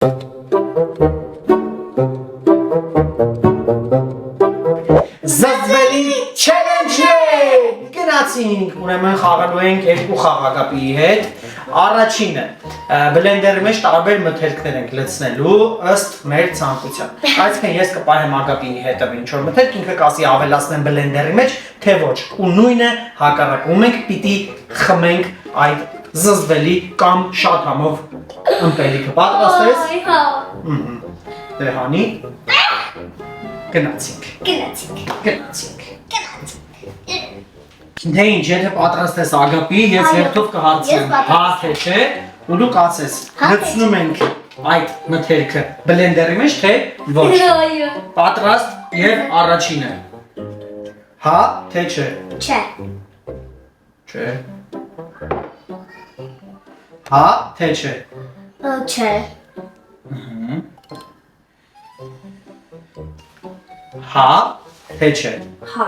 Զզվելի challenge-ն է։ Գնացինք, ուրեմն խաղալու ենք երկու խաղակապի հետ։ Առաջինը բլենդերի մեջ տարբեր մթերքներ ենք լցնելու ըստ մեր ցանկության։ Այսինքն ես կպահեմ ագապի հետը ինչ որ մթերք, ինքը կասի ավելացնեմ բլենդերի մեջ, թե ոչ։ Ու նույնը հակառակը։ Ու մենք պիտի խմենք այդ զզվելի կամ շատ համով ըմպելիքը։ Պատրաստ ես։ Դե հանի։ Գնացինք։ Դե ինչ, եթե պատրաստ ես ագապի, ես հերթով կհարցնեմ հա թե չէ, ու դու կասես լցնում ենք այդ մթերքը բլենդերի մեջ, թե ոչ։ Պատրաստ և առաջինը։ Հա թե չէ։ Չէ։ Հա թե չէ։ Չէ։ Հա թե չէ։ Հա։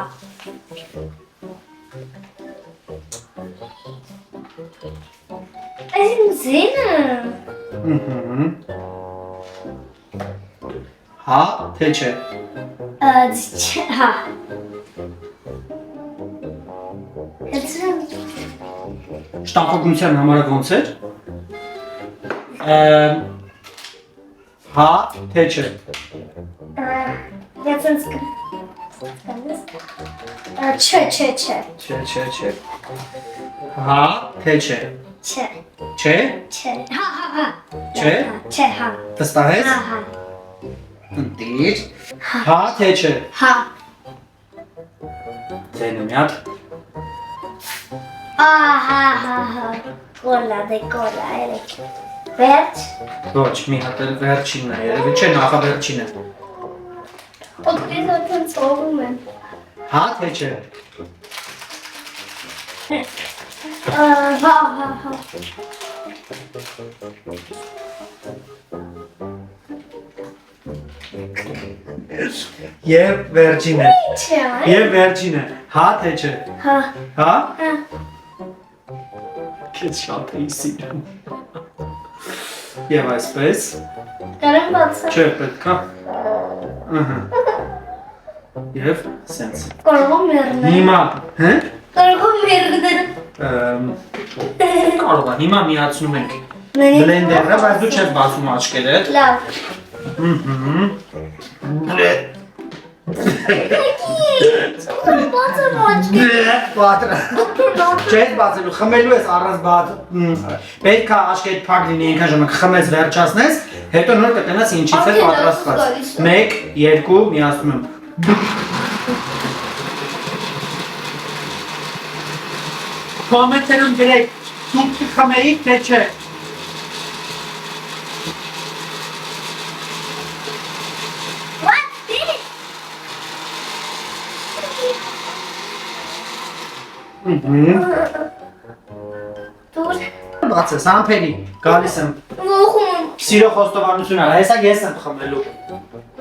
Այսինքն զինը։ Հա թե չէ։ Հա։ Շտապօգնության համար ոնց էր։ Հա թե չէ։ Չէ։ Հա թե չէ։ Չէ։ Չէ։ Վստահ ես։ Ընտիր։ Հա թե չէ։ Հա։ Ձայնը մի հատ։ Կոլա, երեք։ Վերջ։ Ոչ, մի հատ էլ վերջինն է, երևի չէ նախավերջինը։ Օգտես ոտն ծողում եմ։ Հա թե չէ։ Հա։ Եվ վերջինը։ Չէ։ Եվ վերջինը։ Հա թե չէ։ Հա։ Հա։ Քեզ շատ էի սիրում։ Եվ այսպես։ Կարեմ բացը։ Չէ, պետք է։ Եվ սենց։ Կարող եմ մերնել։ Հիմա, հե՞։ Կարող եմ մերնել։ Կարող է, հիմա միացնում ենք բլենդերը, բայց դու չես բացում աչքերդ։ Լավ։ Բացեմ աչքեր։ Չես բացելու, խմելու ես առանց բաց, պետք է աչքերդ փակ լինի այնքան ժամանակ խմես վերջացնես, հետո նոր կտենաս ինչից է պատրաստված։ 1, 2, միացնում եմ։ Կոմենտերում գրեք, դուք կխմեիք, թե չէ։ Դուր։ Բացես, ամպերի, գալիս եմ, Ողում։ սիրո խոստովանություն արա, հեսա ես եմ խմելու։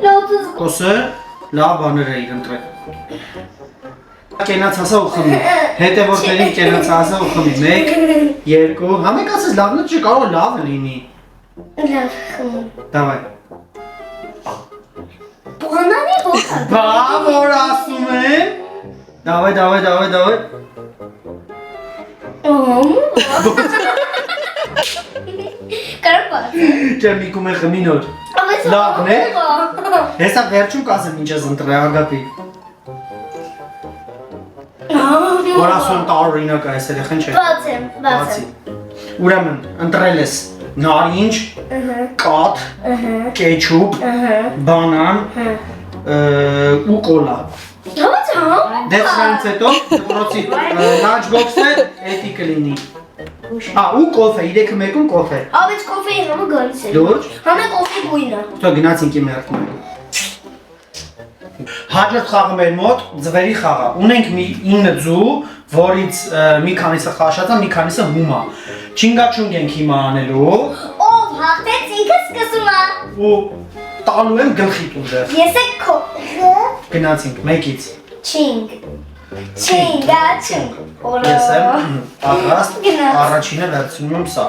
Լոդուս։ Կոսը, լավ բաներ է իր ընտրել։ Կենաց հասա ու խմի, հետևորդներին կենաց հասա ու խմի, 1, 2, համեք ասես լավն է, չէ կարող լավ լինի։ Լավ խմում։ Դավայ։ Բանանի հոգա։ Բա, որ ասում եմ։ Դավայ։ Կարեմ բացը։ Չէ, միկում է խմի նոր։ Լավն է։ Հեսա վերջում կասեմ ինչ ես ընտրել ագապի։ Որ ասում տարօրինակ է այս երեխան չէ։ Բացեմ։ Ուրեմն, ընտրել ես նարինջ, կաթ, կեչուպ, բանան ու կոլա։ Դե սրանց հետո դպրոցի լանչբոքսը էդի կլինի։ Ու կոֆե, 3-1-ում կոֆե։ Ավեց կոֆեի համը գալիս է։ Լուրջ։ Համը կոֆե գույնը։ Թո գնացինք իմ երդում։ Հաջորդ խաղը մեր մոտ ձվերի խաղը։ Ունենք մի 9 ձու, որից մի քանիսը խաշած է, մի քանիսը հում է։ Չինգաչունգ ենք հիմա անելու։ Ով հաղթեց ինքը սկսում է։ Ու տալու եմ գլխի տուժը։ Ես է քո։ Գնացինք, մեկից։ Չինգ։ Չինգաչունգ։ Ես եմ պատրաստ, առաջինը վերցնում եմ սա։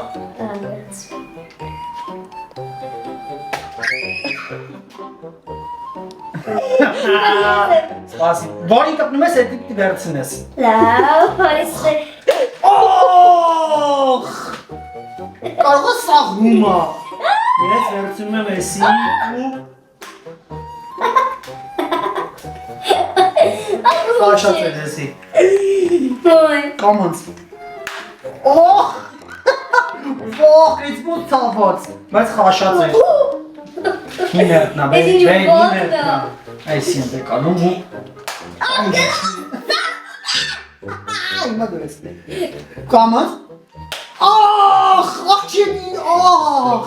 Սպասի։ Որին կպնում ես, հետի պիտի վերցնես։ Լավ, հարիսը։ Օх! Կարող է սաղում է։ Ես վերցնում եմ էսի ու խաշացել էսի։ Ոյ։ Կամանց։ Օх! Ոch, it's մոտ ծավոց, բայց խաշացել։ Հիմերտնա, հիմերտնա։ Այսի եմ բեկանում ու… Հիմա դուրես։ Կամանց։ Ախ, աղջենին, ախ։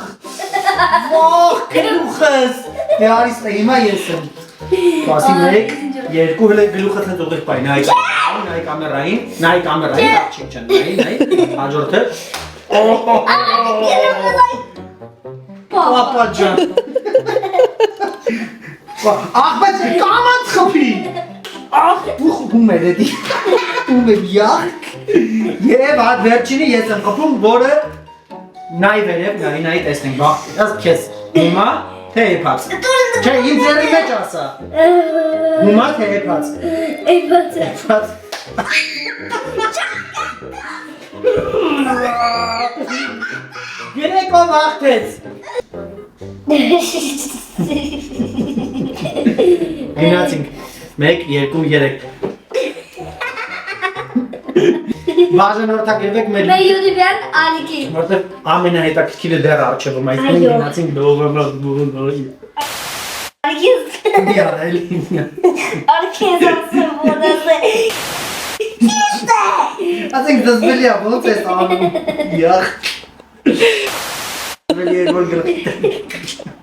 Ոch, գլուխս։ Դե արիս տա, հիմա ես եմ։ Բասի մեկ, երկու հլը գլուխս հետ ուղիղ պայ, նայ կամերային, աղջիկ չեն, նայ, հաջորդը։ Պապա ջան։ Ախ, բայց կամանց խփի։ Ախ, դու խփում էր էդի։ Ում եմ յախք։ Եվ հատ վերջինը ես եմ խփում, որը նայ վերև, նայ տեսնենք, բաղ, ես կեզ, հիմա թե եպած։ Չէ, իմ ձերի մեջ ասա։ Հիմա թե եպած։ Եպած։ Երեկով աղթեց։ Գնացինք, 1, 2, 3 Բաժան որդակրվեք մեր Յուրիվյան ալիքի որտև ամենահետաքրքիրը դեռ առջևում այսպես գնացինք ալիքի զանցը որդասը Ասենք դզվելի է, ոնց ես անում, յախ Դզվելի է գոլ գրխիտ